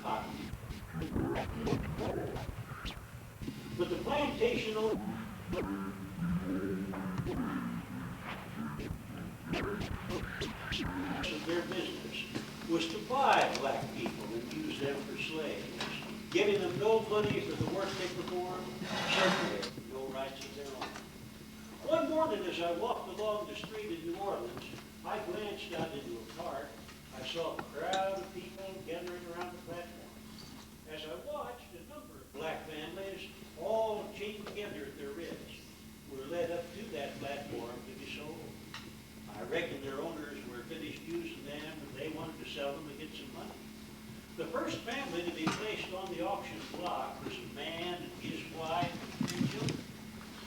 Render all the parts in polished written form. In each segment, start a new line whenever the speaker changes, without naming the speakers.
cotton. But the plantation owner, of their business was to buy black people and use them for slaves, giving them no money for the work they performed, certainly no rights of their own. One morning as I walked along the street in New Orleans, I glanced out into a park. I saw a crowd of people gathering around the platform. As I watched, a number of black families, all chained together at their wrists, were led up to that platform to be sold. I reckon their owners were finished using them and they wanted to sell them to get some money. The first family to be placed on the auction block was a man and his wife and 3 children.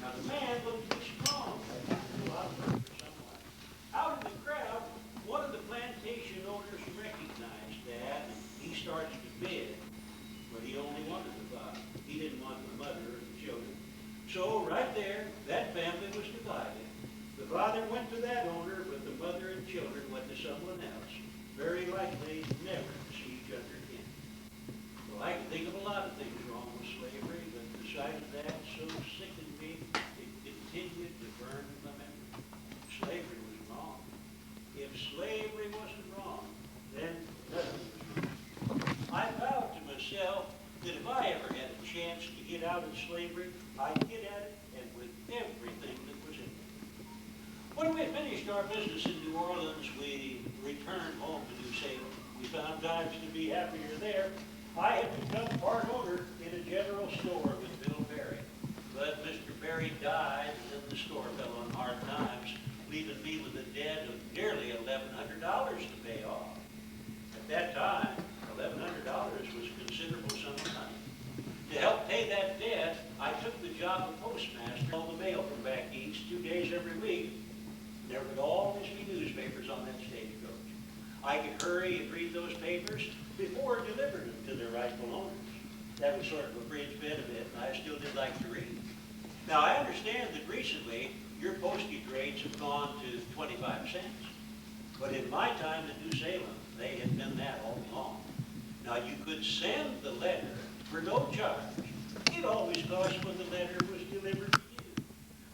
Now the man looked to be strong, but not a lot of work for someone. Out in the crowd, one of the plantation owners recognized that, and he starts to bid, but he only wanted the father. He didn't want the mother or the children. So right there, that family was divided. The father went to that owner, but the mother and children went to someone else, very likely never to see each other again. Well, I can think of a lot of things wrong with slavery, but the sight of that so sickened me, it continued to burn in my memory. Slavery was wrong. If slavery wasn't wrong, then nothing was wrong. I vowed to myself that if I ever had a chance to get out of slavery, I'd get at it, and with everything that was in it. When we finished our business in New Orleans, we returned home to New Salem. We found times to be happier there. I had become part owner in a general store with Bill Berry. But Mr. Berry died, and then the store fell on hard times, leaving me with a debt of nearly $1,100 to pay off. At that time, $1,100 was a considerable sum of money. To help pay that debt, I took the job of postmaster, all the mail from back east 2 days every week. There would always be newspapers on that stagecoach. I could hurry and read those papers before delivering them to their rightful owners. That was sort of a fringe benefit, and I still did like to read. Now, I understand that recently your postage rates have gone to 25 cents. But in my time in New Salem, they had been that all along. Now, you could send the letter for no charge. It always cost when the letter was delivered to you.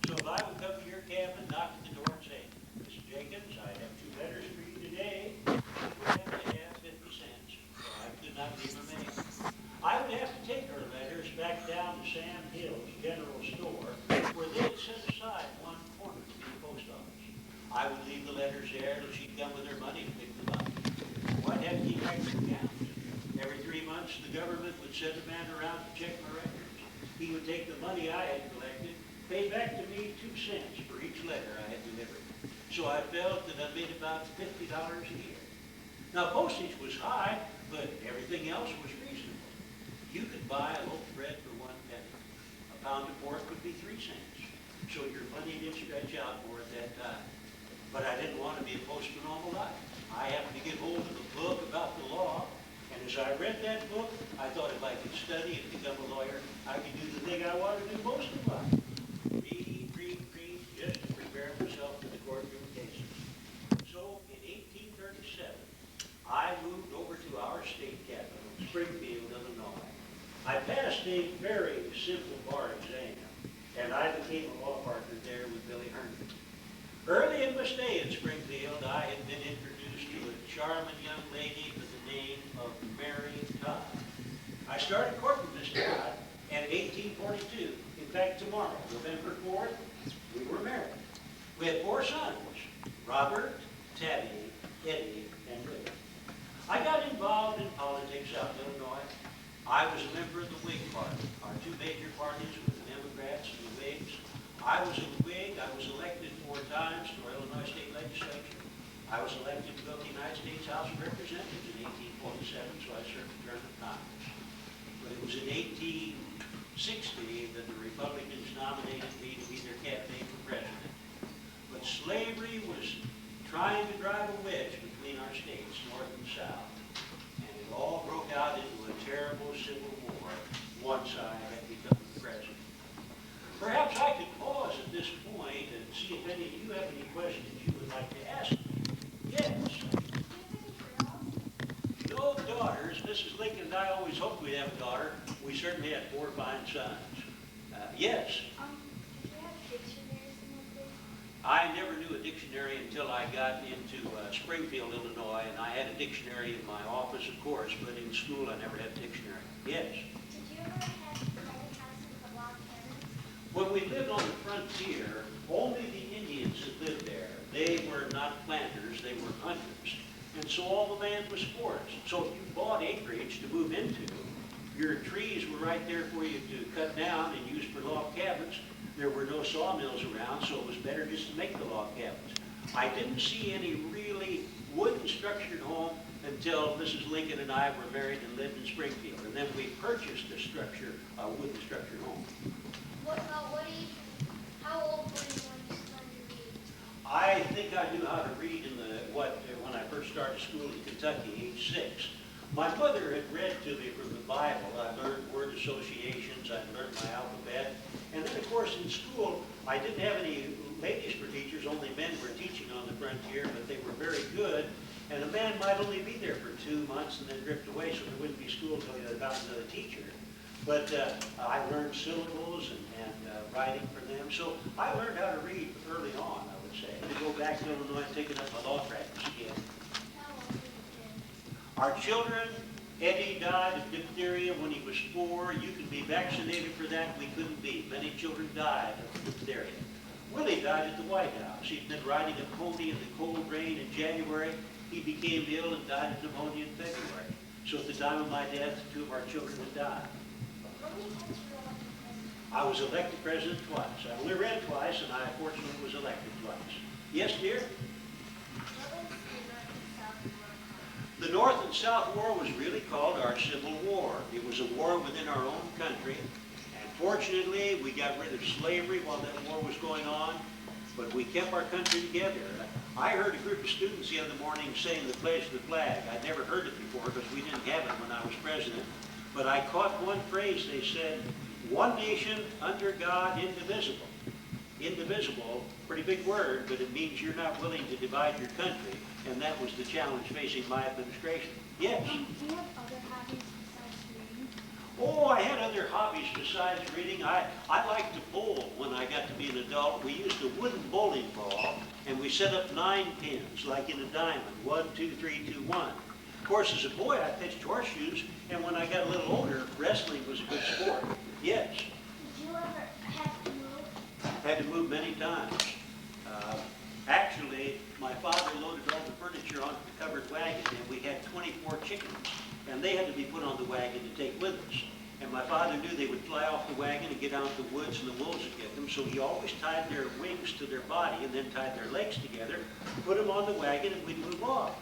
So if I would come to your cabin and knock at the door and say, Mr. Jenkins, I have 2 letters for you today, you would have to have 50 cents. So I could not leave a mail. I would have to take her letters back down to Sam Hill's general store, where they had set aside one corner to be the post office. I would leave the letters there till she'd come with her money to pick them up. Well, I'd have to keep records of accounts. Every 3 months, the government would send a man around to check my records. He would take the money I had collected, pay back to me 2 cents for each letter I had delivered. So I felt that I made about $50 a year. Now, postage was high, but everything else was reasonable. You could buy a loaf of bread for 1 penny. A pound of pork would be 3 cents. So your money did stretch out more at that time. But I didn't want to be a postman all my life. I happened to get hold of a book about the law, and as I read that book, I thought if I could study and become a lawyer, I could do the thing I wanted to do most of life. Read, just to prepare myself for the courtroom cases. So in 1837, I moved over to our state capital, Springfield, Illinois. I passed a very simple bar exam, and I became a law partner there with Billy Herndon. Early in my stay in Springfield, I had been introduced to a charming young lady by the name of Mary Todd. I started courting Miss Todd in 1842. In fact, tomorrow, November 4th, we were married. We had 4 sons, Robert, Tabby, Eddie, and Rick. I got involved in politics out in Illinois. I was a member of the Whig Party. Our 2 major parties were the Democrats and the Whigs. I was a Whig. I was elected 4 times to our Illinois state legislature. I was elected to go to the United States House of Representatives in 1847, so I served a term of Congress. But it was in 1860 that the Republicans nominated me to be their candidate for president. But slavery was trying to drive a wedge between our states, north and south. And it all broke out into a terrible civil war once I had become the president. Perhaps I could pause at this point and see if any of you have any questions you would like to ask me. Yes. No daughters, Mrs. Lincoln and I always hoped we'd have a daughter. We certainly had 4 fine sons. Yes,
Did you have dictionaries in those days?
I never knew a dictionary until I got into Springfield, Illinois, and I had a dictionary in my office, of course, but in school I never had a dictionary. Yes.
Did you ever have tiny houses with log cabins?
When we lived on the frontier, only the Indians that lived there. They were not planters, they were hunters. And so all the land was forest. So if you bought acreage to move into, your trees were right there for you to cut down and use for log cabins. There were no sawmills around, so it was better just to make the log cabins. I didn't see any really wooden structured home until Mrs. Lincoln and I were married and lived in Springfield. And then we purchased a wooden structured home.
How old were you when you started to read?
I think I knew how to read when I first started school in Kentucky, age 6. My mother had read to me from the Bible. I learned word associations. I learned my alphabet. And then, of course, in school, I didn't have any ladies for teachers. Only men were teaching on the frontier, but they were very good. And a man might only be there for 2 months and then drift away, so there wouldn't be school until he had gotten to the teacher. But I learned syllables and writing for them. So I learned how to read early on, I would say. To go back to Illinois and taking up my law practice again.
How old were you?
Our children, Eddie died of diphtheria when he was 4. You could be vaccinated for that. We couldn't be. Many children died of diphtheria. Willie died at the White House. He'd been riding a pony in the cold rain in January. He became ill and died of pneumonia in February. So at the time of my death, 2 of our children had died.
How many times were you elected president?
I was elected president twice. I only ran twice, and I fortunately was elected twice. Yes, dear?
What was the North and South War called?
The North and South War was really called our Civil War. It was a war within our own country. And fortunately, we got rid of slavery while that war was going on, but we kept our country together. I heard a group of students the other morning saying the pledge of the flag. I'd never heard it before because we didn't have it when I was president. But I caught one phrase. They said, "One nation under God, indivisible." Indivisible, pretty big word, but it means you're not willing to divide your country. And that was the challenge facing my administration. Yes?
Do you have other hobbies besides reading?
Oh, I had other hobbies besides reading. I liked to bowl when I got to be an adult. We used a wooden bowling ball, and we set up 9 pins, like in a diamond, 1, 2, 3, 2, 1. Of course, as a boy, I pitched horseshoes, and when I got a little older, wrestling was a good sport. Yes,
Did you ever have to move?
had to move many times. Actually, my father loaded all the furniture onto the covered wagon, and we had 24 chickens, and they had to be put on the wagon to take with us. And my father knew they would fly off the wagon and get out in the woods, and the wolves would get them, so he always tied their wings to their body and then tied their legs together, put them on the wagon, and we'd move off.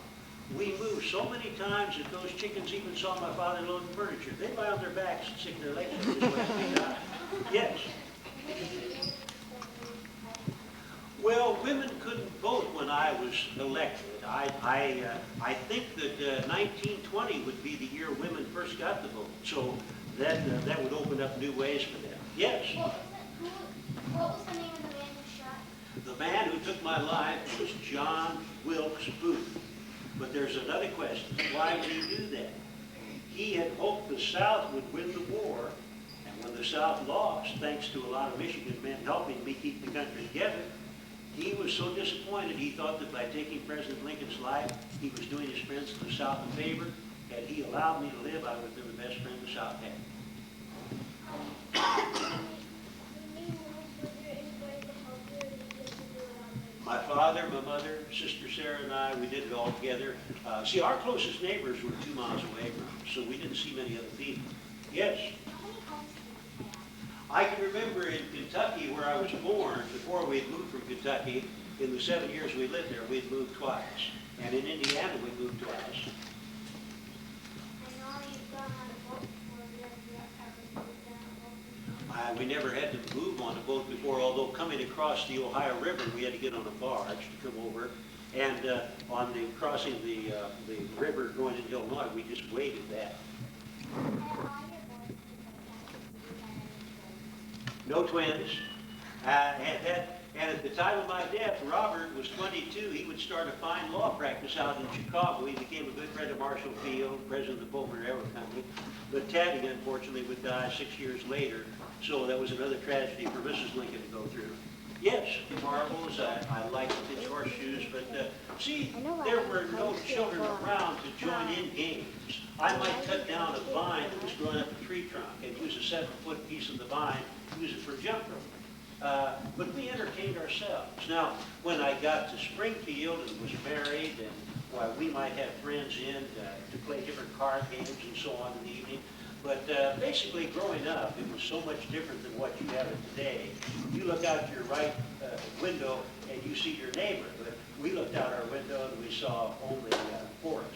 We moved so many times that those chickens even saw my father loading furniture. They'd lie on their backs and stick their legs up this way and they died. Yes. Well, women couldn't vote when I was elected. I think that 1920 would be the year women first got the vote. So that would open up new ways for them. Yes.
What was the name of the man who shot?
The man who took my life was John Wilkes Booth. But there's another question. Why would he do that? He had hoped the South would win the war, and when the South lost, thanks to a lot of Michigan men helping me keep the country together, he was so disappointed. He thought that by taking President Lincoln's life, he was doing his friends in the South a favor. Had he allowed me to live, I would have been the best friend the South had. My father, my mother, Sister Sarah, and I, we did it all together. See, our closest neighbors were 2 miles away from us, so we didn't see many other people. Yes? I can remember in Kentucky, where I was born, before we had moved from Kentucky, in the 7 years we lived there, we'd moved twice. And in Indiana, we moved twice. We never had to move on a boat before, although coming across the Ohio River, we had to get on a barge to come over. And on the crossing the river going into Illinois, we just waded that. No twins. And And at the time of my death, Robert was 22. He would start a fine law practice out in Chicago. He became a good friend of Marshall Field, president of the Pullman Railroad Company. But Taddy, unfortunately, would die 6 years later. So that was another tragedy for Mrs. Lincoln to go through. Yes, marbles, I liked the pitch horseshoes, but see, there were no children around to join in games. I might cut down a vine that was growing up a tree trunk and use a 7-foot piece of the vine, use it for jump rope. But we entertained ourselves. Now, when I got to Springfield and was married, and why we might have friends in to play different card games and so on in the evening, but basically growing up, it was so much different than what you have it today. You look out your right window and you see your neighbor, but we looked out our window and we saw only forest.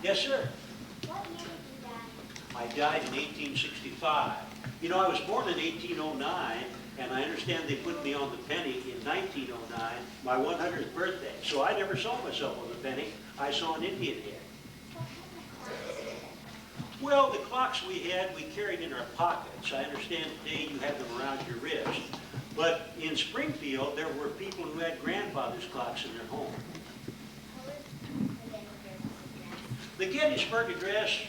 Yes, sir?
What year did you die?
I died in 1865. You know, I was born in 1809, and I understand they put me on the penny in 1909, my 100th birthday. So I never saw myself on the penny. I saw an Indian head. Well, the clocks we had, we carried in our pockets. I understand today you have them around your wrist. But in Springfield, there were people who had grandfather's clocks in their home. The Gettysburg Address,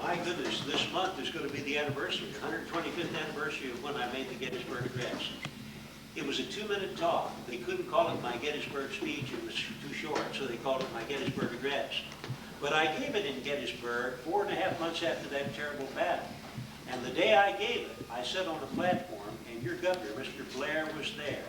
my goodness, this month is going to be the anniversary, 125th anniversary of when I made the Gettysburg Address. It was a 2-minute talk. They couldn't call it my Gettysburg speech. It was too short, so they called it my Gettysburg Address. But I gave it in Gettysburg 4.5 months after that terrible battle. And the day I gave it, I sat on a platform, and your governor, Mr. Blair, was there.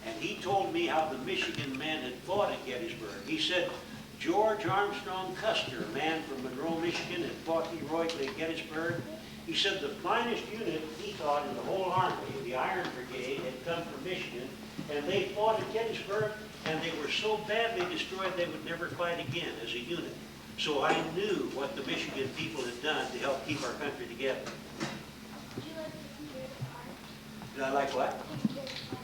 And he told me how the Michigan men had fought at Gettysburg. He said, George Armstrong Custer, a man from Monroe, Michigan, had fought heroically at Gettysburg. He said the finest unit, he thought, in the whole Army, the Iron Brigade, had come from Michigan, and they fought at Gettysburg, and they were so badly destroyed they would never fight again as a unit. So I knew what the Michigan people had done to help keep our country together.
Did you like to hear the art?
Did I like what?
Did you like to hear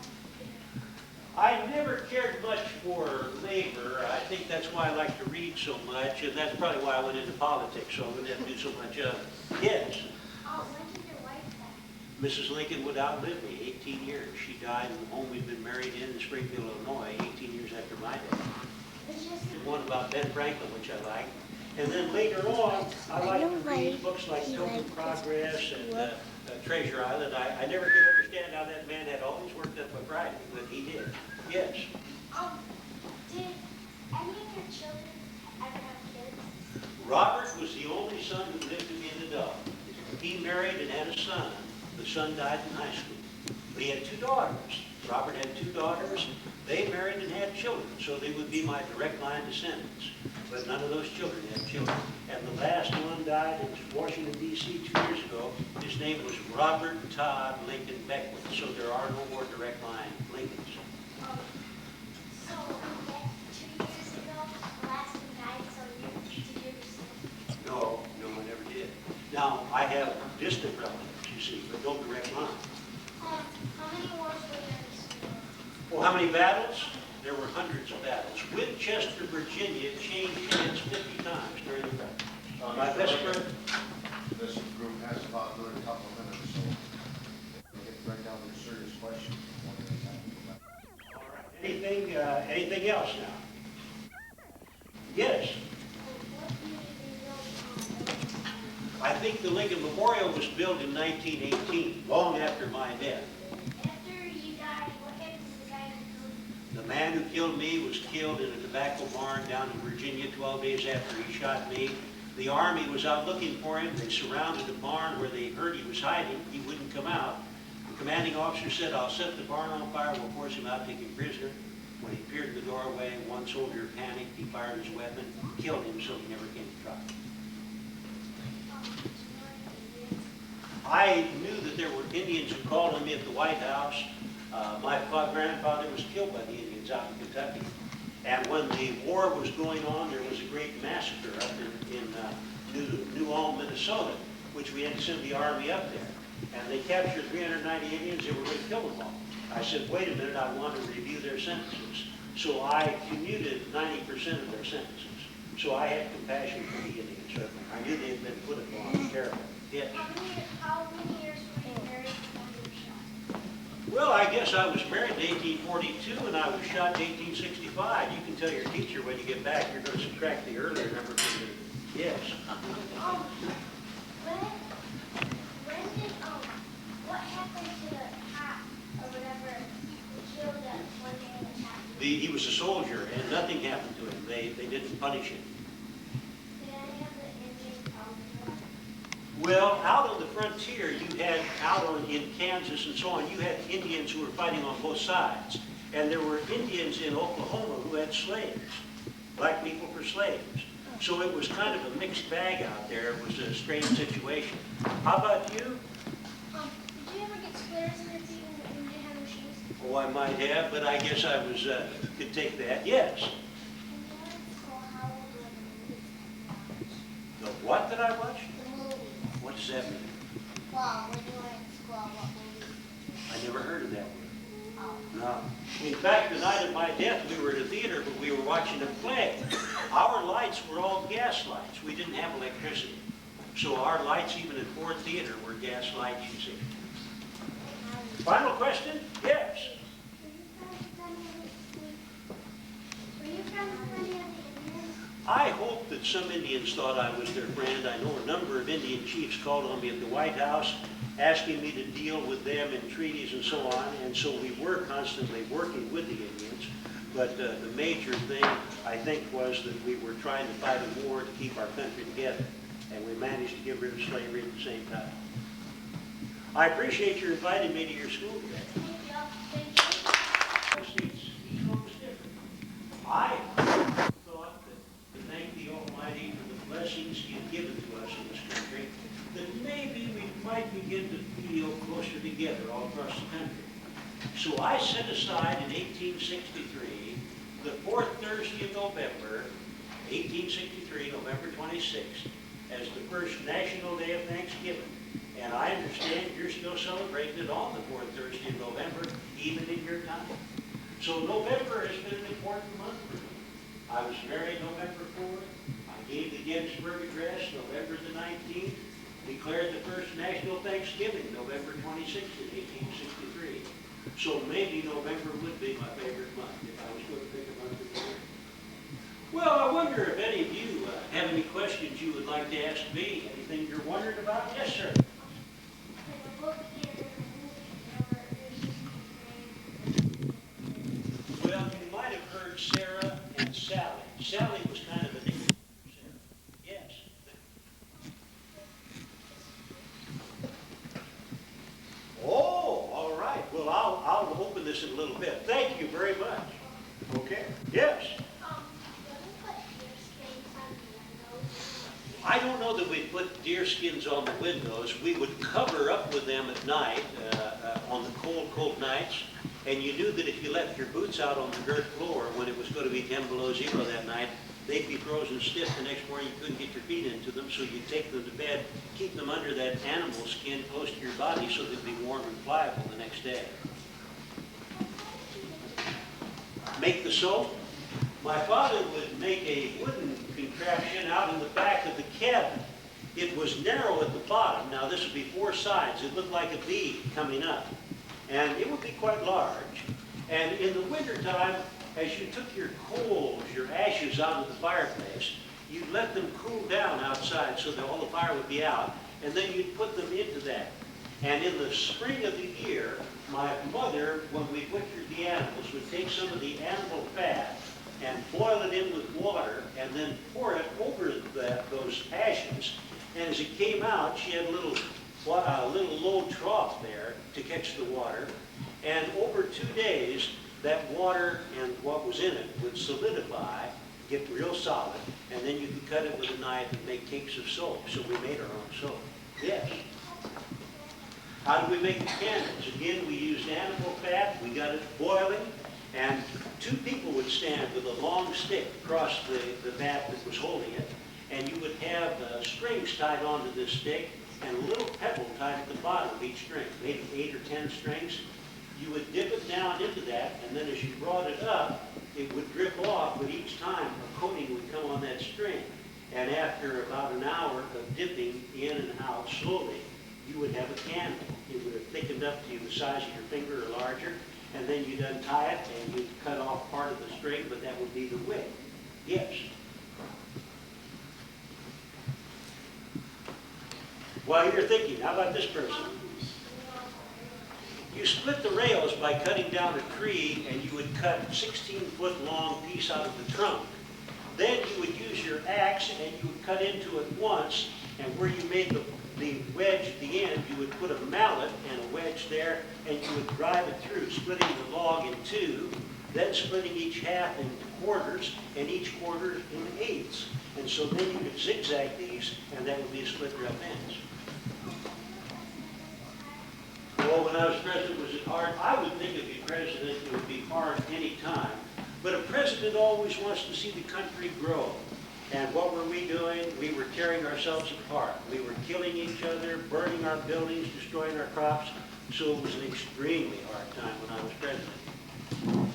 I never cared much for labor. I think that's why I like to read so much, and that's probably why I went into politics, so I wouldn't have to do so much of it. Yes.
Oh, when did your wife die?
Mrs. Lincoln would outlive me, 18 years. She died in the home we'd been married in Springfield, Illinois, 18 years after my death.
It's just
One about Ben Franklin, which I liked. And then later on, I liked to read books like Total Progress and Treasure Island. I never could understand how that man had always worked up a writing, but he did. Yes.
did any of your children ever have kids?
Robert was the only son who lived to be an adult. He married and had a son. The son died in high school. But he had 2 daughters. Robert had 2 daughters. They married and had children, so they would be my direct line descendants. But none of those children had children. And the last one died in Washington, D.C. 2 years ago. His name was Robert Todd Lincoln Beckwith, so there are no more direct line Lincolns.
So, 2 years ago, the last one died, so did you ever see him?
No, I never did. Now, I have distant relatives, you see, but no direct line.
How many wars were there in this war?
Well, how many battles? There were hundreds of battles. Winchester, Virginia changed hands 50 times during the battle. My best friend.
This group has about another couple of minutes, so we'll get right down to the serious questions.
All right. Anything else now? Yes.
What year did they build
I think the Lincoln Memorial was built in 1918, long after my death.
After you died, what happened to the guy who killed you?
The man who killed me was killed in a tobacco barn down in Virginia 12 days after he shot me. The Army was out looking for him. They surrounded the barn where they heard he was hiding. He wouldn't come out. The commanding officer said, I'll set the barn on fire. We'll force him out, take him prisoner. When he appeared in the doorway, one soldier panicked. He fired his weapon, killed him, so he never came to trial. I knew that there were Indians who called on me at the White House. My grandfather was killed by the Indians out in Kentucky. And when the war was going on, there was a great massacre up in New Ulm, Minnesota, which we had to send the Army up there. And they captured 390 Indians. They were going to kill them all. I said, wait a minute, I want to review their sentences. So I commuted 90% of their sentences. So I had compassion for the Indians, certainly. I knew they had been put upon terrible. Yes.
How many years were you married before you were shot?
Well, I guess I was married in 1842 and I was shot in 1865. You can tell your teacher when you get back, you're going to subtract the earlier number from the yes.
When did, what happened to the cop or whatever who killed that one man that attacked you?
He was a soldier and nothing happened to him. They didn't punish him.
Did any of the Indians come to him?
Well, out on the frontier, you had in Kansas and so on, you had Indians who were fighting on both sides. And there were Indians in Oklahoma who had slaves, black people for slaves. So it was kind of a mixed bag out there. It was a strange situation. How about you?
Did you ever get squares in your feet when you didn't have your shoes?
Oh, I might have, but I guess I was could take that. Yes.
When you were in school, how old were the movies?
The what that I watched?
The movies.
What does that mean?
Well, when you were in school, what movies?
I never heard of that word.
Oh.
No. In fact, the night of my death, we were at a theater, but we were watching a play. Our lights were all gas lights. We didn't have electricity. So our lights, even at Ford Theater, were gas lights, you see. Final question? Yes.
Were you friends with any of the Indians?
I hope that some Indians thought I was their friend. I know a number of Indian chiefs called on me at the White House, asking me to deal with them in treaties and so on, and so we were constantly working with the Indians. But the major thing, I think, was that we were trying to fight a war to keep our country together, and we managed to get rid of slavery at the same time. I appreciate you inviting me to your school today. Each one was different. I thought that to thank the Almighty for the blessings He had given to us in this country, that maybe we might begin to feel closer together all across the country. So I set aside in 1863, the fourth Thursday of November, 1863, November 26th, as the first National Day of Thanksgiving. And I understand you're still celebrating it on the fourth Thursday of November, even in your time. So November has been an important month for me. I was married November 4th. I gave the Gettysburg Address November the 19th. Declared the first National Thanksgiving November 26th in 1863. So maybe November would be my favorite month if I was going to pick a month of the year. Well, I wonder if any of you have any questions you would like to ask me. Anything you're wondering about? Yes, sir. Well, you might have heard Sarah and Sally. Sally was kind of a nickname for Sarah. Yes. Oh, all right. Well, I'll open this in a little bit. Thank you very much. Okay. Yes. I don't know that we put deer skins on the windows. We would cover up with them at night, on the cold, cold nights. And you knew that if you left your boots out on the dirt floor when it was going to be 10 below zero that night, they'd be frozen stiff the next morning. You couldn't get your feet into them, so you'd take them to bed, keep them under that animal skin close to your body so they'd be warm and pliable the next day. Make the soap. My father would make a wooden contraption out in the back of the cabin. It was narrow at the bottom. Now this would be four sides. It looked like a V coming up. And it would be quite large. And in the wintertime, as you took your coals, your ashes out of the fireplace, you'd let them cool down outside so that all the fire would be out, and then you'd put them into that. And in the spring of the year, my mother, when we butchered the animals, would take some of the animal fat and boil it in with water, and then pour it over those ashes. And as it came out, she had a little low trough there to catch the water. And over 2 days, that water and what was in it would solidify, get real solid, and then you could cut it with a knife and make cakes of soap. So we made our own soap. Yes. How did we make the candles? Again, we used animal fat. We got it boiling, and two people would stand with a long stick across the vat that was holding it, and you would have strings tied onto this stick and a little pebble tied at the bottom of each string, maybe 8 or 10 strings. You would dip it down into that, and then as you brought it up, it would drip off, but each time a coating would come on that string. And after about an hour of dipping in and out slowly, you would have a candle. It would have thickened up to the size of your finger or larger, and then you'd untie it and you'd cut off part of the string, but that would be the wick. Yes. While you're thinking, how about this person? You split the rails by cutting down a tree, and you would cut a 16-foot long piece out of the trunk. Then you would use your axe and you would cut into it once, and where you made the wedge at the end, you would put a mallet and a wedge there, and you would drive it through, splitting the log in two, then splitting each half into quarters, and each quarter into eighths. And so then you could zigzag these, and that would be a split rail fence. Well, when I was president, was it hard? I would think if you're president, it would be hard any time. But a president always wants to see the country grow. And what were we doing? We were tearing ourselves apart. We were killing each other, burning our buildings, destroying our crops. So it was an extremely hard time when I was president.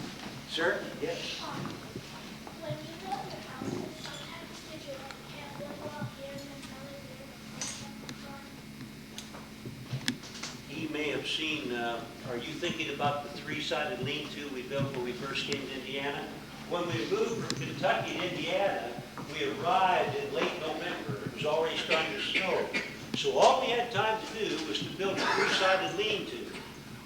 Sir? Yes?
When you build your houses, sometimes did you have one wall here and another there?
He may have seen, are you thinking about the three-sided lean-to we built when we first came to Indiana? When we moved from Kentucky to Indiana, we arrived in late November. It was already starting to snow. So all we had time to do was to build a three-sided lean-to.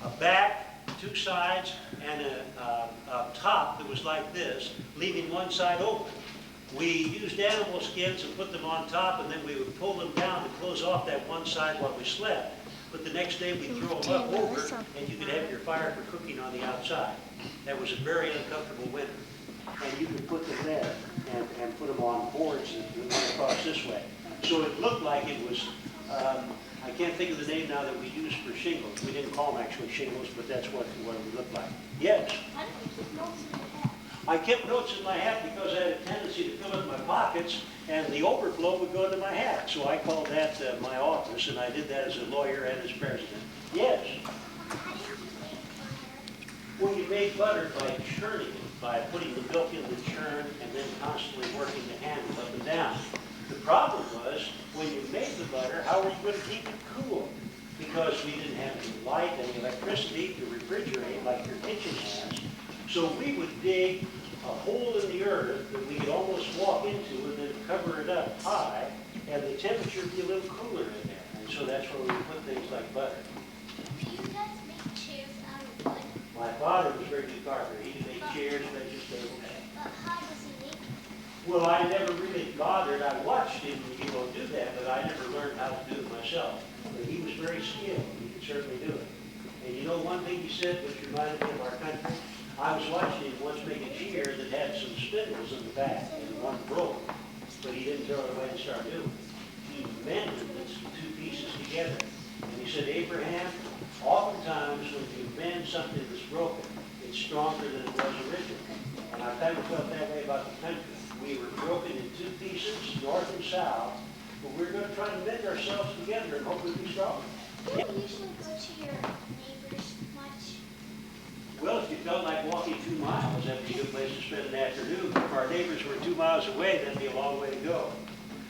A back, two sides, and a top that was like this, leaving one side open. We used animal skins and put them on top, and then we would pull them down to close off that one side while we slept. But the next day we'd throw them up over, and you could have your fire for cooking on the outside. That was a very uncomfortable winter. And you could put them there and put them on boards that went across this way. So it looked like it was, I can't think of the name now that we used for shingles. We didn't call them actually shingles, but that's what it would look like. Yes?
Why don't you keep notes in your hat?
I kept notes in my hat because I had a tendency to fill in my pockets, and the overflow would go into my hat. So I called that my office, and I did that as a lawyer and as president. Yes?
How do you keep butter?
Well, you made butter by churning it, by putting the milk in the churn and then constantly working the handle up and down. The problem was, when you made the butter, how were you going to keep it cool? Because we didn't have any light, any electricity to refrigerate like your kitchen has. So we would dig a hole in the earth that we could almost walk into and then cover it up high, and the temperature would be a little cooler in there. And so that's where we put things like butter.
Do you guys make chairs out of wood?
My father was a very good carpenter. He could make chairs, benches, tables.
But how does he make them?
Well, I never really bothered. I watched him, do that, but I never learned how to do it myself. But he was very skilled. He could certainly do it. And you know one thing he said which reminded me of our country? I was watching him once make a chair that had some spindles in the back, and one broke, but he didn't throw it away and start doing it. He mended the two pieces together. And he said, Abraham, oftentimes when you mend something that's broken, it's stronger than it was originally. And I kind of felt that way about the country. We were broken in two pieces, north and south, but we're going to try to mend ourselves together and hopefully be stronger.
Do you usually go to your neighbors much?
Well, if you felt like walking 2 miles, that'd be a good place to spend an afternoon. If our neighbors were 2 miles away, that'd be a long way to go.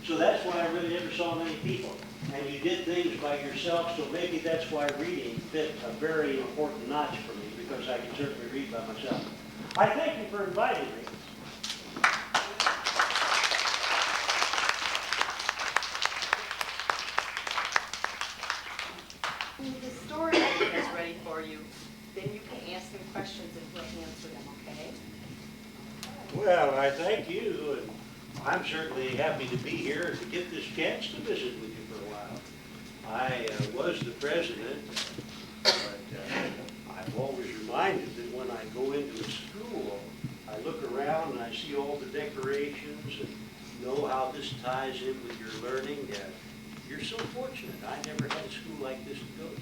So that's why I really never saw many people. And you did things by yourself, so maybe that's why reading fit a very important notch for me, because I can certainly read by myself. I thank you for inviting me.
When the historian is ready for you, then you can ask him questions and he'll answer them, okay?
Well, I thank you, and I'm certainly happy to be here and to get this chance to visit with you for a while. I was the president, but I've always reminded that when I go into a school, I look around and I see all the decorations and know how this ties in with your learning. You're so fortunate. I never had a school like this to go to.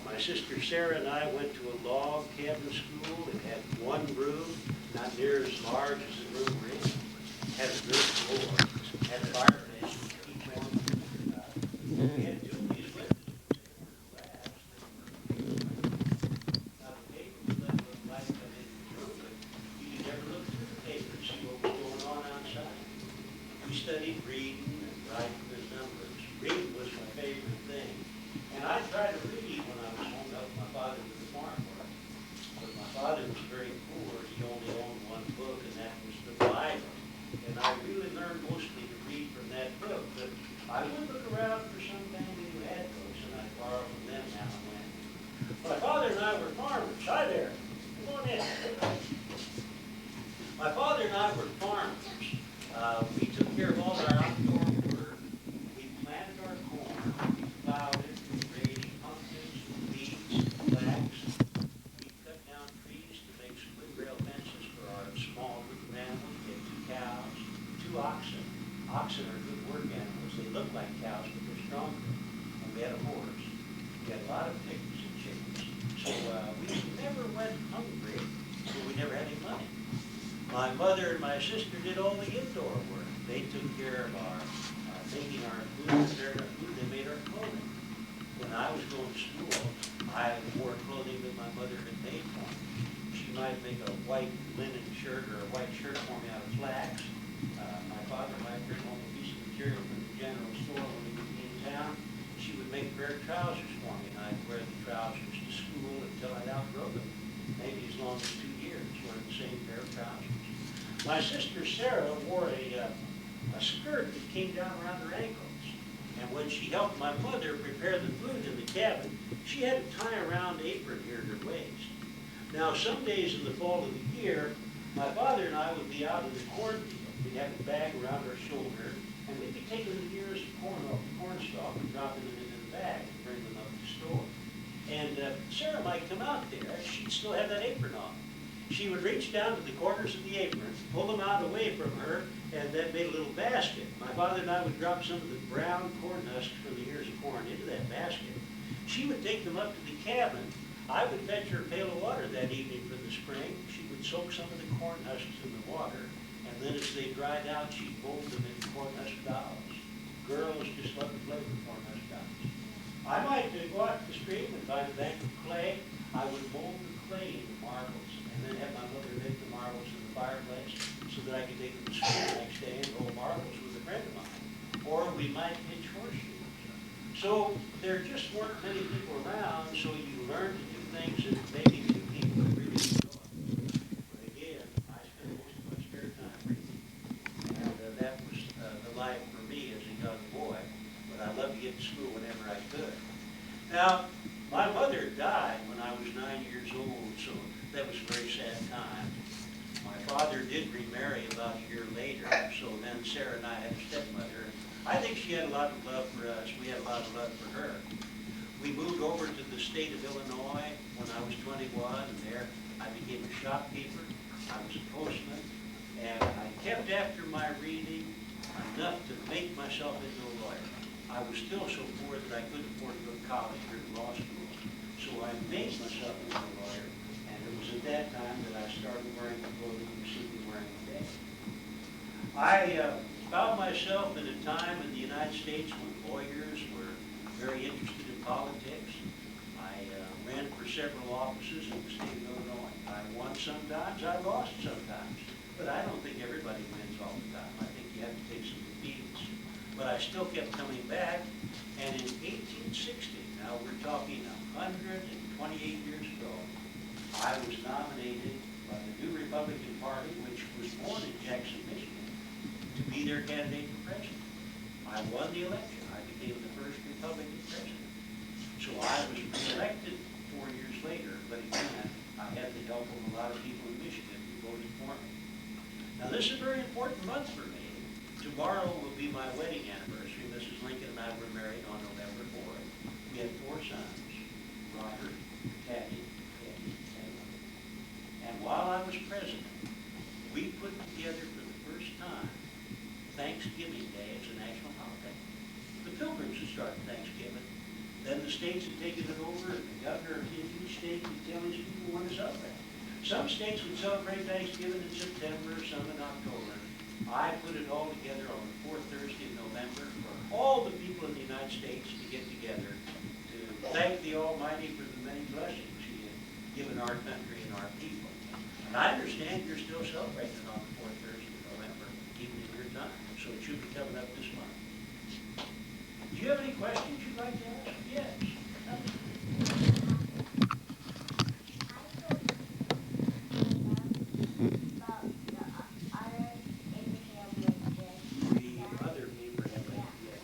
My sister Sarah and I went to a log cabin school. It had one room, not near as large as the room we're in. Had a dirt floor, had a fireplace to keep warm. We had two of these windows. Now the paper would let the light come in the room, but you could never look through the paper and see what was going on outside. We studied reading and writing and numbers. Reading was my favorite thing. I would look around for some family who had books, and I'd borrow from them now and then. My father and I were farmers. Hi there. Come on in. My father and I were farmers. We took care of all our outdoor work. We planted our corn. We plowed it. We raised pumpkins, weeds, flax. We cut down trees to make split rail fences for our small group of animals. We had 2 cows, 2 oxen. Oxen are good work animals. They look like cows, but they're stronger. And we had a horse. We had a lot of pigs and chickens. So we never went hungry, so we never had any money. My mother and my sister did all the indoor work. They took care of our making our food, prepared our food. They made our clothing. When I was going to school, I wore clothing that my mother had made for me. She might make a white linen shirt or a white shirt for me out of flax. My father might bring home a piece of material from the general store when he would be in town. She would make a pair of trousers for me, and I'd wear the trousers to school until I'd outgrow them. Maybe as long as 2 years, wearing the same pair of trousers. My sister Sarah wore a skirt that came down around her ankles. And when she helped my mother prepare the food in the cabin, she had a tie-around apron here at her waist. Now, some days in the fall of the year, my father and I would be out in the cornfield. We'd have a bag around our shoulder, and we'd be taking the ears of corn off the corn stalk and dropping them into the bag and bringing them up to the store. And Sarah might come out there, she'd still have that apron on. She would reach down to the corners of the apron, pull them out away from her, and then made a little basket. My father and I would drop some of the brown corn husks from the ears of corn into that basket. She would take them up to the cabin. I would fetch her a pail of water that evening from the spring. She would soak some of the corn husks in the water, and then as they dried out, she'd mold them into corn husk dolls. Girls just love to play with corn husk dolls. I might go out to the stream and find a bank of clay. I would mold the clay into marbles, and then have my mother make the marbles in the fireplace so that I could take them to school the next day and roll marbles with a friend of mine. Or we might pitch horseshoes. So there just weren't many people around, so you learned to do things that maybe few people would really enjoy. But again, I spent most of my spare time reading. And that was the life for me as a young boy. But I loved to get to school whenever I could. Now, my mother died when I was 9 years old, so that was a very sad time. My father did remarry about a year later, so then Sarah and I had a stepmother. I think she had a lot of love for us. We had a lot of love for her. We moved over to the state of Illinois when I was 21, and there I became a shopkeeper. I was a postman, and I kept after my reading enough to make myself into a lawyer. I was still so poor that I couldn't afford to go to college or to law school, so I made myself into a lawyer. It was at that time that I started wearing the clothing you see me wearing today. I found myself in a time in the United States when lawyers were very interested in politics. I ran for several offices in the state of Illinois. I won sometimes, I lost sometimes. But I don't think everybody wins all the time. I think you have to take some defeats. But I still kept coming back. And in 1860, now we're talking 128 years ago, I was nominated by the new Republican Party, which was born in Jackson, Michigan, to be their candidate for president. I won the election. I became the first Republican president. So I was reelected 4 years later, but again, I had the help of a lot of people in Michigan who voted for me. Now this is a very important month for me. Tomorrow will be my wedding anniversary. Mrs. Lincoln and I were married on November 4th. We had 4 sons, Robert, Teddy, and while I was president, we put together for the first time Thanksgiving Day as a national holiday. The Pilgrims had started Thanksgiving. Then the states had taken it over, and the governor of each state would tell his people when to celebrate. Some states would celebrate Thanksgiving in September, some in October. I put it all together on the 4th Thursday of November for all the people in the United States to get together to thank the Almighty for the many blessings He had given our country and our people. And I understand you're still celebrating it on the 4th Thursday of November, even in your time. So it should be coming up this month. Do you have any questions you'd like to ask? Yes. The other paper had that, yes.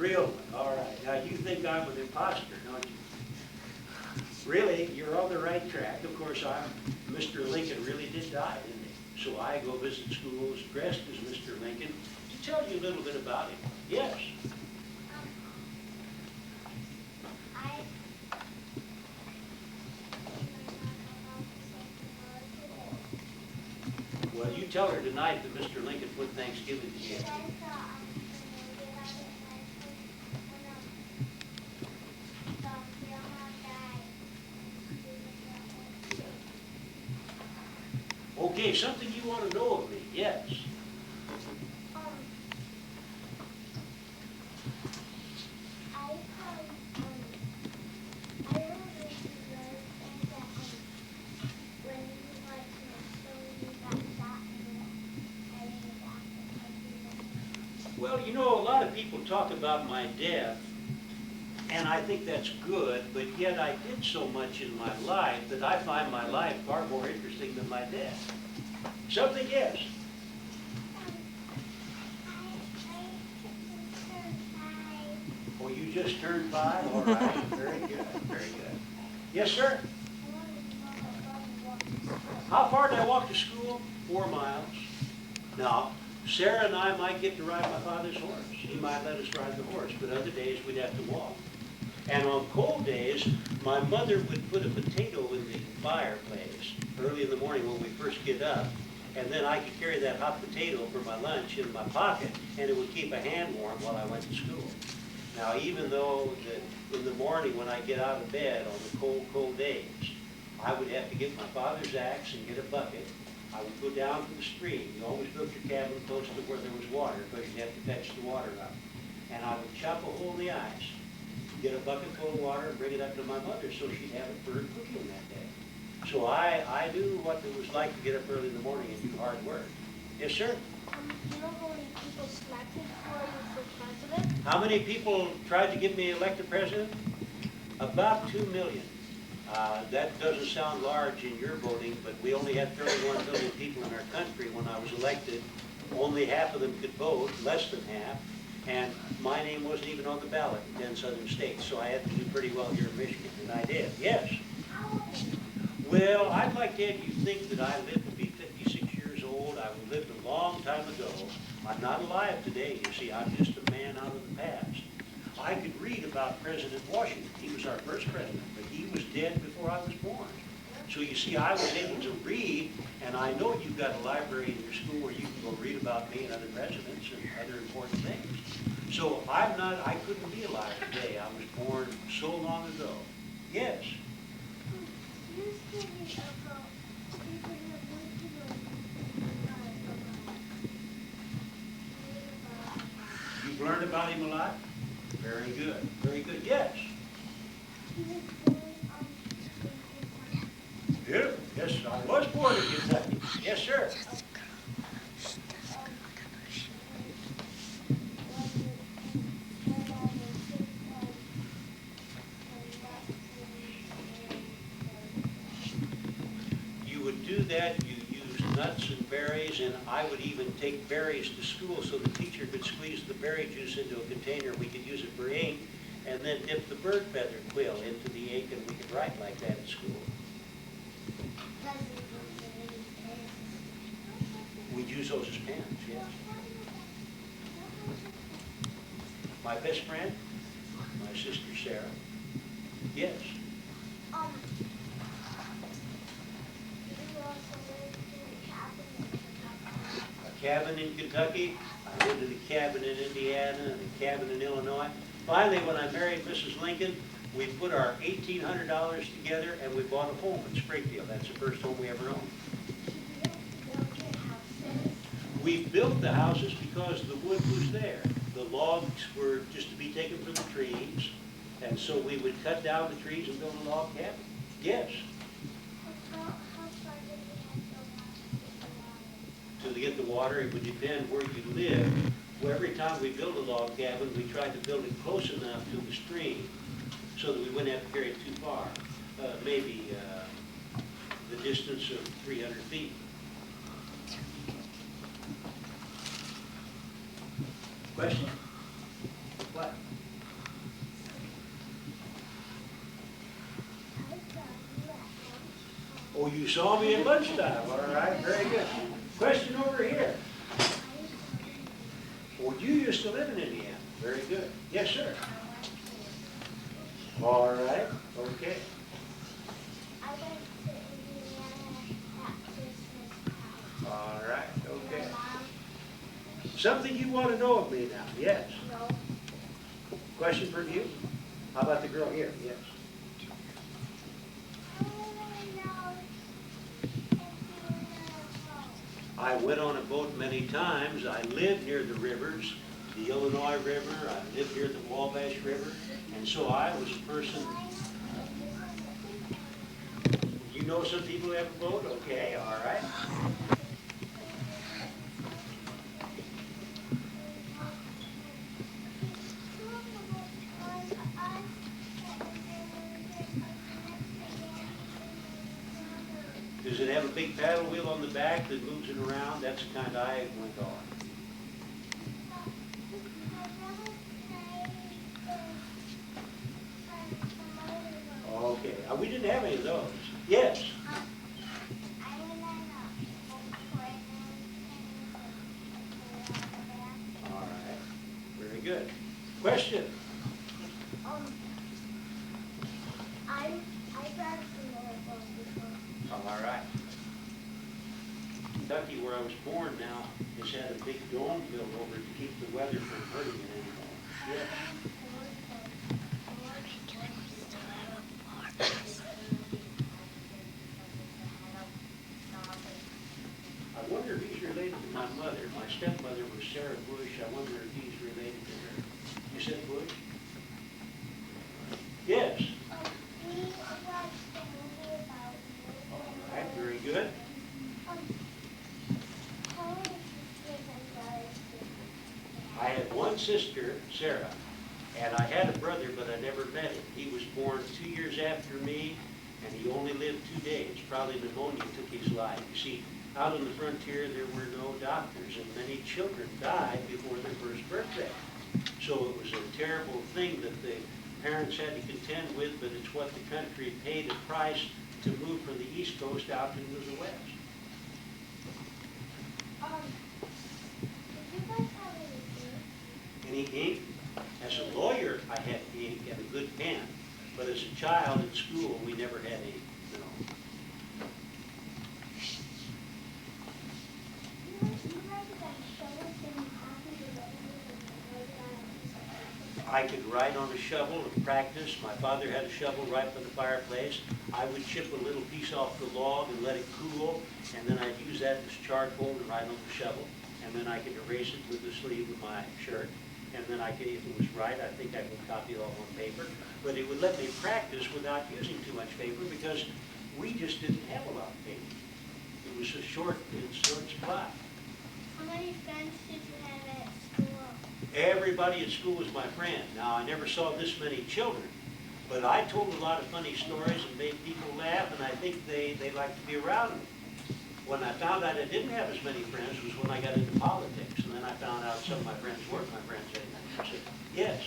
Real one, all right. Now, you think I'm an imposter, don't you? Really, you're on the right track. Of course, Mr. Lincoln really did die, didn't he? So I go visit schools dressed as Mr. Lincoln to tell you a little bit about him. Yes.
I
Well, you tell her tonight that Mr. Lincoln put Thanksgiving together. Okay, something you want to know of me, yes. Well, you know, a lot of people talk about my death, and I think that's good, but yet I did so much in my life that I find my life far more interesting than my death. Something, yes. Oh, you just turned 5? All right, very good, very good. Yes, sir? How far did I walk to school? 4 miles. Now, Sarah and I might get to ride my father's horse. He might let us ride the horse, but other days we'd have to walk. And on cold days, my mother would put a potato in the fireplace early in the morning when we first get up, and then I could carry that hot potato for my lunch in my pocket, and it would keep a hand warm while I went to school. Now, even though in the morning when I get out of bed on the cold, cold days, I would have to get my father's axe and get a bucket. I would go down to the stream. You always built your cabin close to where there was water because you'd have to fetch the water up. And I would chop a hole in the ice, get a bucket full of water, and bring it up to my mother so she'd have it for her cooking that day. So I knew what it was like to get up early in the morning and do hard work. Yes, sir?
Do you know how many people selected for you for president?
How many people tried to get me elected president? About 2 million. That doesn't sound large in your voting, but we only had 31 million people in our country when I was elected. Only half of them could vote, less than half, and my name wasn't even on the ballot in 10 southern states, so I had to do pretty well here in Michigan, and I did, yes. Well, I'd like to have you think that I lived to be 56 years old. I lived a long time ago. I'm not alive today, you see. I'm just a man out of the past. I could read about President Washington. He was our first president, but he was dead before I was born. So you see, I was able to read, and I know you've got a library in your school where you can go read about me and other presidents and other important things. So I couldn't be alive today. I was born so long ago. Yes. You've learned about him a lot? Very good. Very good. Yes. Beautiful. Yes, I was born in Kentucky. Yes, sir. You would do that. You use nuts and berries, and I would even take berries to school so the teacher could squeeze the berry juice into a container. We could use it for ink, and then dip the bird feather quill into the ink, and we could write like that at school. We'd use those as pens, yes. My best friend, my sister Sarah. Yes.
You also lived in
A cabin in Kentucky. I lived in a cabin in Indiana and a cabin in Illinois. Finally, when I married Mrs. Lincoln, we put our $1,800 together and we bought a home in Springfield. That's the first home we ever owned. We built the houses because the wood was there. The logs were just to be taken from the trees, and so we would cut down the trees and build a log cabin. Yes. To get the water, it would depend where you lived. Well, every time we built a log cabin, we tried to build it close enough to the stream so that we wouldn't have to carry it too far. Maybe the distance of 300 feet. Question? What? you saw me at lunchtime, all right, very good. Question over here. Oh, you used to live in Indiana, very good. Yes, sir. All right, okay.
I went to Indiana at Christmas time.
All right, okay.
My mom,
Something you want to know of me now, yes.
no.
Question from you? How about the girl here? Yes.
I want to know if you were on a boat.
I went on a boat many times. I lived near the rivers, the Illinois River. I lived near the Wabash River. And so I was a person. You know some people who have a boat? Okay, all right. Does it have a big paddle wheel on the back that moves it around? That's the kind I went on. Okay, we didn't have any of those. Yes. All right, very good. Question?
I got some more books before.
All right. Kentucky, where I was born now, has had a big dome built over it to keep the weather from hurting it anymore. Yes. I wonder if he's related to my mother. My stepmother was Sarah Bush. I wonder if he's related to her. You said Bush? Yes. All right, very good. I had one sister, Sarah, and I had a brother, but I never met him. He was born 2 years after me, and he only lived 2 days. Probably pneumonia took his life. You see, out on the frontier, there were no doctors, and many children died before their first birthday. So it was a terrible thing that the parents had to contend with, but it's what the country paid a price to move from the East Coast out into the West.
Did you guys have any ink?
Any ink? As a lawyer, I had ink and a good pen, but as a child in school, we never had ink. No.
You guys got shovels and copies of
I could write on a shovel and practice. My father had a shovel right by the fireplace. I would chip a little piece off the log and let it cool, and then I'd use that as charcoal to write on the shovel. And then I could erase it with the sleeve of my shirt. And then I could, if it was right, I think I could copy it all on paper. But it would let me practice without using too much paper because we just didn't have a lot of paper. It was a short supply.
How many friends did you have at school?
Everybody at school was my friend. Now, I never saw this many children, but I told a lot of funny stories and made people laugh, and I think they liked to be around me. When I found out I didn't have as many friends was when I got into politics, and then I found out some of my friends weren't my friends anymore. I said, yes,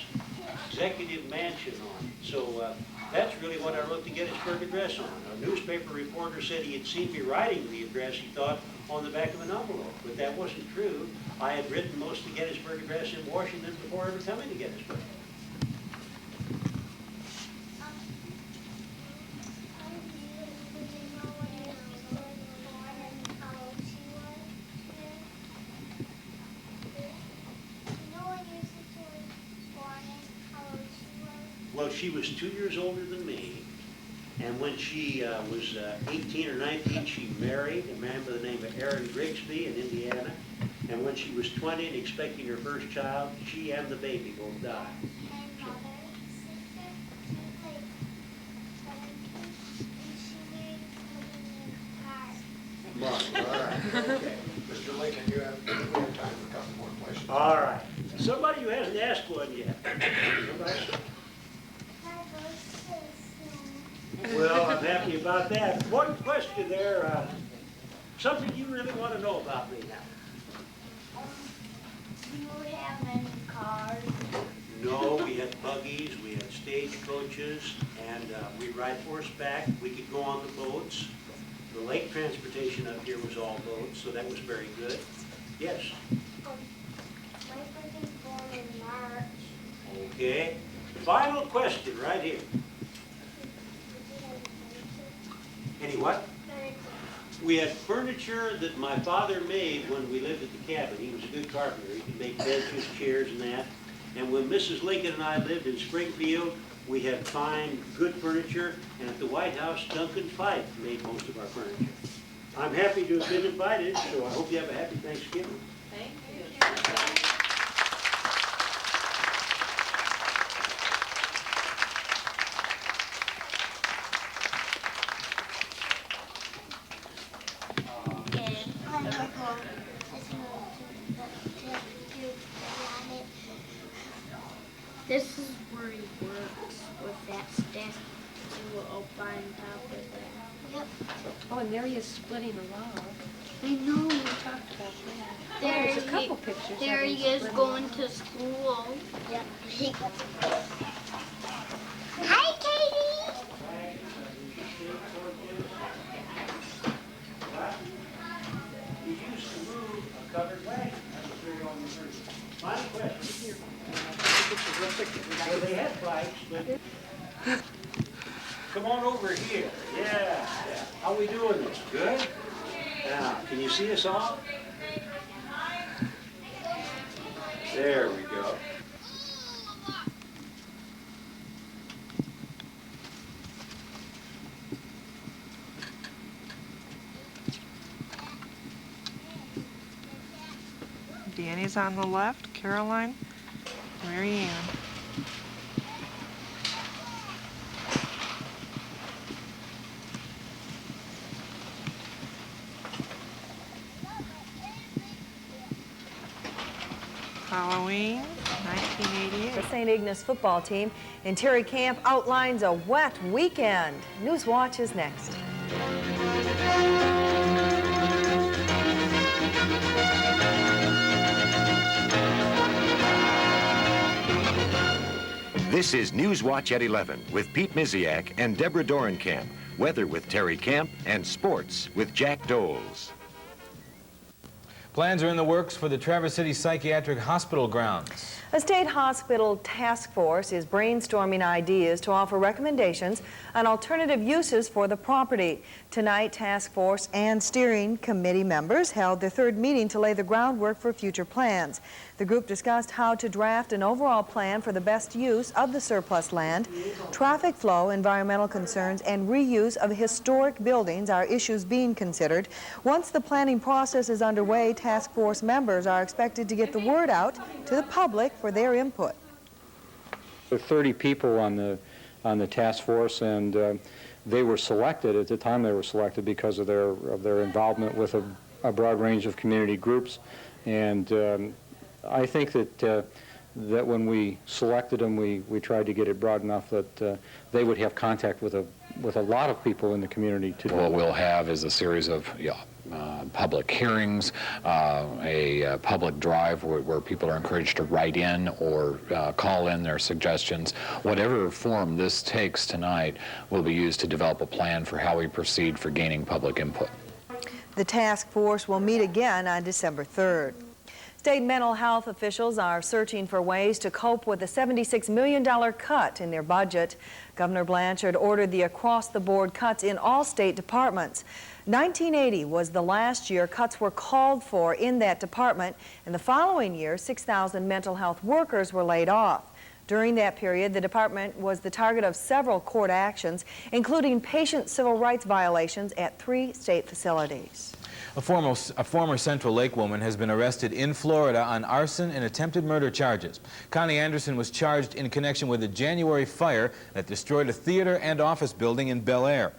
executive mansion on. So that's really what I wrote the Gettysburg Address on. A newspaper reporter said he had seen me writing the address, he thought, on the back of an envelope, but that wasn't true. I had written most of the Gettysburg Address in Washington before ever coming to Gettysburg. Well, she was 2 years older than me, and when she was 18 or 19, she married a man by the name of Aaron Grigsby in Indiana, and when she was 20 and expecting her first child, she and the baby both died. Mark, all right, okay.
Mr. Lincoln, we have time for a couple more questions.
All right. Somebody who hasn't asked one yet. Somebody? Well, I'm happy about that. One question there, something you really want to know about me now.
Do you have any cars?
No, we had buggies, we had stagecoaches, and we ride horseback. We could go on the boats. The lake transportation up here was all boats, so that was very good. Yes?
My birthday's born in March.
Okay. Final question right here. Any what? We had furniture that my father made when we lived at the cabin. He was a good carpenter. He could make benches, chairs, and that. And when Mrs. Lincoln and I lived in Springfield, we had fine, good furniture. And at the White House, Duncan Fife made most of our furniture. I'm happy to have been invited, so I hope you have a happy Thanksgiving.
Thank you.
This is where he works with that staff up on top of that. Yep.
Oh, and there he is splitting a log.
I know.
We talked about that.
There
There's a couple pictures.
There
of him
he is
splitting
going to school. Yep. Hi, Katie.
We used to move a covered wagon. That was very on the first. Final question. Well, they had bikes, but come on over here. Yeah. How we doing this? Good? Now, can you see us all? There we go.
Danny's on the left, Caroline, Mary Ann. Halloween, 1988.
The St. Ignace football team in Terry Camp outlines a wet weekend. Newswatch is next.
This is Newswatch at 11 with Pete Miziak and Deborah Dorenkamp. Weather with Terry Camp and sports with Jack Doles.
Plans are in the works for the Traverse City Psychiatric Hospital grounds.
A state hospital task force is brainstorming ideas to offer recommendations on alternative uses for the property. Tonight, task force and steering committee members held their third meeting to lay the groundwork for future plans. The group discussed how to draft an overall plan for the best use of the surplus land. Traffic flow, environmental concerns, and reuse of historic buildings are issues being considered. Once the planning process is underway, task force members are expected to get the word out to the public for their input.
There are 30 people on the task force, and they were selected at the time. They were selected because of their involvement with a broad range of community groups, and I think that when we selected them, we tried to get it broad enough that they would have contact with a lot of people in the community.
What we'll have is a series of public hearings, a public drive where people are encouraged to write in or call in their suggestions. Whatever form this takes tonight will be used to develop a plan for how we proceed for gaining public input.
The task force will meet again on December 3rd. State mental health officials are searching for ways to cope with a $76 million cut in their budget. Governor Blanchard ordered the across-the-board cuts in all state departments. 1980 was the last year cuts were called for in that department, and the following year, 6,000 mental health workers were laid off. During that period, the department was the target of several court actions, including patient civil rights violations at 3 state facilities.
A former Central Lake woman has been arrested in Florida on arson and attempted murder charges. Connie Anderson was charged in connection with a January fire that destroyed a theater and office building in Bel Air.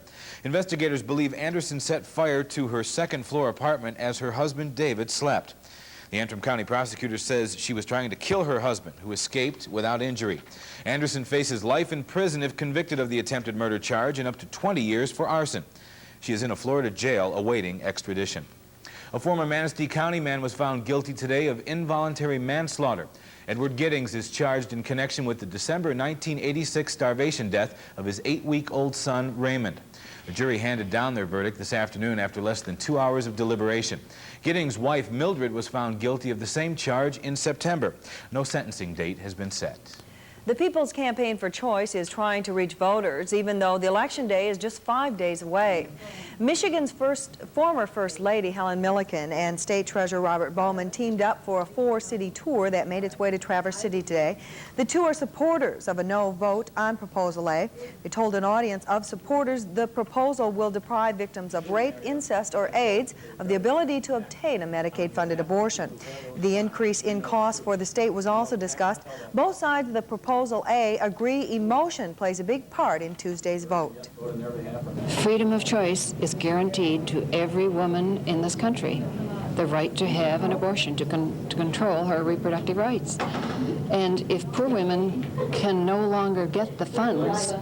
Investigators believe Anderson set fire to her second-floor apartment as her husband David slept. The Antrim County prosecutor says she was trying to kill her husband, who escaped without injury. Anderson faces life in prison if convicted of the attempted murder charge and up to 20 years for arson. She is in a Florida jail awaiting extradition. A former Manistee County man was found guilty today of involuntary manslaughter. Edward Giddings is charged in connection with the December 1986 starvation death of his 8-week-old son, Raymond. The jury handed down their verdict this afternoon after less than 2 hours of deliberation. Giddings' wife, Mildred, was found guilty of the same charge in September. No sentencing date has been set.
The People's Campaign for Choice is trying to reach voters, even though the election day is just 5 days away. Michigan's former First Lady, Helen Milliken, and State Treasurer Robert Bowman teamed up for a 4-city tour that made its way to Traverse City today. The two are supporters of a no vote on Proposal A. They told an audience of supporters the proposal will deprive victims of rape, incest, or AIDS of the ability to obtain a Medicaid-funded abortion. The increase in costs for the state was also discussed. Both sides of the Proposal A agree emotion plays a big part in Tuesday's vote.
Freedom of choice is guaranteed to every woman in this country. The right to have an abortion, to control her reproductive rights. And if poor women can no longer get the funds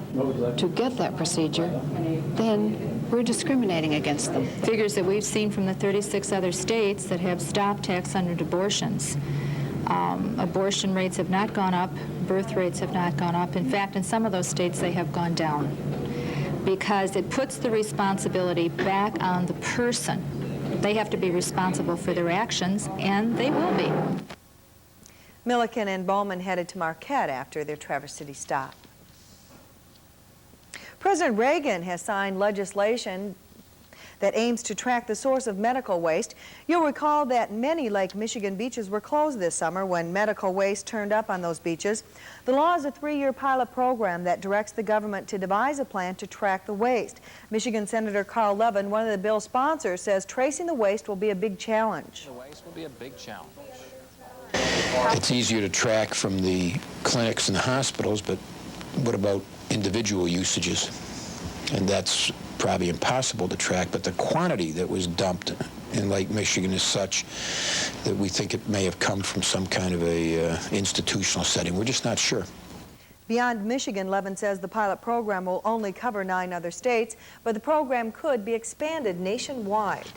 to get that procedure, then we're discriminating against them.
Figures that we've seen from the 36 other states that have stopped tax-funded abortions. Abortion rates have not gone up, birth rates have not gone up. In fact, in some of those states, they have gone down because it puts the responsibility back on the person. They have to be responsible for their actions, and they will be.
Milliken and Bowman headed to Marquette after their Traverse City stop. President Reagan has signed legislation that aims to track the source of medical waste. You'll recall that many Lake Michigan beaches were closed this summer when medical waste turned up on those beaches. The law is a 3-year pilot program that directs the government to devise a plan to track the waste. Michigan Senator Carl Levin, one of the bill's sponsors, says tracing the waste will be a big challenge.
The waste will be a big challenge.
It's easier to track from the clinics and the hospitals, but what about individual usages? And that's probably impossible to track, but the quantity that was dumped in Lake Michigan is such that we think it may have come from some kind of a institutional setting. We're just not sure.
Beyond Michigan, Levin says the pilot program will only cover 9 other states, but the program could be expanded nationwide.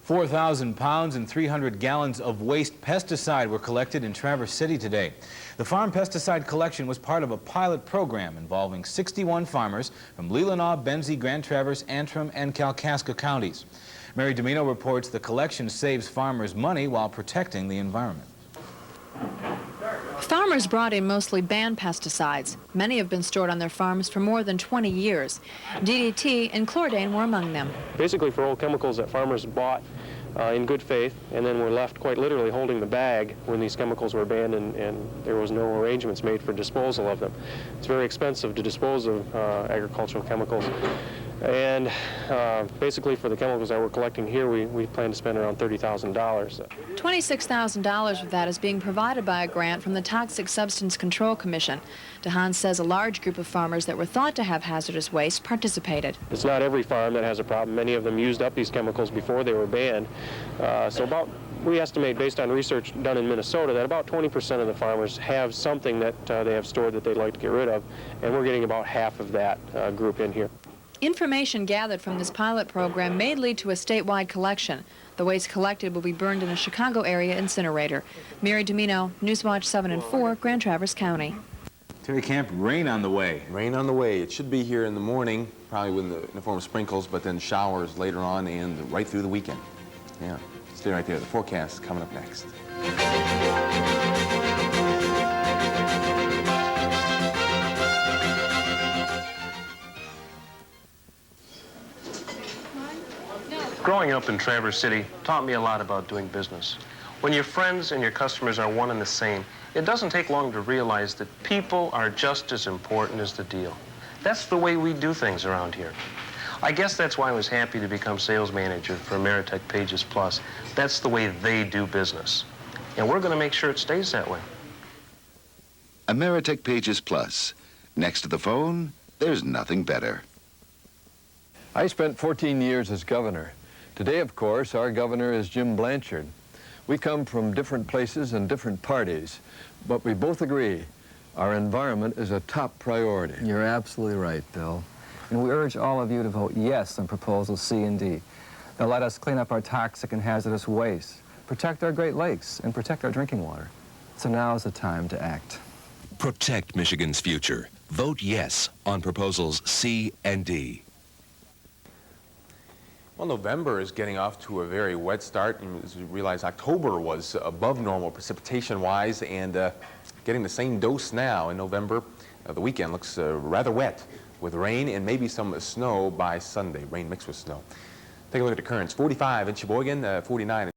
4,000 pounds and 300 gallons of waste pesticide were collected in Traverse City today. The farm pesticide collection was part of a pilot program involving 61 farmers from Leelanau, Benzie, Grand Traverse, Antrim, and Kalkaska counties. Mary Domino reports the collection saves farmers money while protecting the environment.
Farmers brought in mostly banned pesticides. Many have been stored on their farms for more than 20 years. DDT and chlordane were among them.
Basically for old chemicals that farmers bought in good faith and then were left quite literally holding the bag when these chemicals were banned and there was no arrangements made for disposal of them. It's very expensive to dispose of agricultural chemicals. And basically for the chemicals that we're collecting here, we plan to spend around $30,000.
$26,000 of that is being provided by a grant from the Toxic Substance Control Commission. DeHaan says a large group of farmers that were thought to have hazardous waste participated.
It's not every farm that has a problem. Many of them used up these chemicals before they were banned. We estimate, based on research done in Minnesota, that about 20% of the farmers have something that they have stored that they'd like to get rid of, and we're getting about half of that group in here.
Information gathered from this pilot program may lead to a statewide collection. The waste collected will be burned in a Chicago area incinerator. Mary Domino, Newswatch 7 and 4, Grand Traverse County.
Terry Camp, rain on the way.
Rain on the way. It should be here in the morning, probably in the form of sprinkles, but then showers later on and right through the weekend. Yeah, stay right there. The forecast is coming up next.
Growing up in Traverse City taught me a lot about doing business. When your friends and your customers are one and the same, it doesn't take long to realize that people are just as important as the deal. That's the way we do things around here. I guess that's why I was happy to become sales manager for Ameritech Pages Plus. That's the way they do business. And we're going to make sure it stays that way.
Ameritech Pages Plus. Next to the phone, there's nothing better.
I spent 14 years as governor. Today, of course, our governor is Jim Blanchard. We come from different places and different parties, but we both agree our environment is a top priority.
You're absolutely right, Bill. And we urge all of you to vote yes on proposals C and D. They'll let us clean up our toxic and hazardous waste, protect our Great Lakes, and protect our drinking water. So now is the time to act.
Protect Michigan's future. Vote yes on proposals C and D.
Well, November is getting off to a very wet start. And as you realize, October was above normal precipitation-wise, and getting the same dose now in November. The weekend looks rather wet, with rain and maybe some snow by Sunday. Rain mixed with snow. Take a look at the currents. 45 in Sheboygan, 49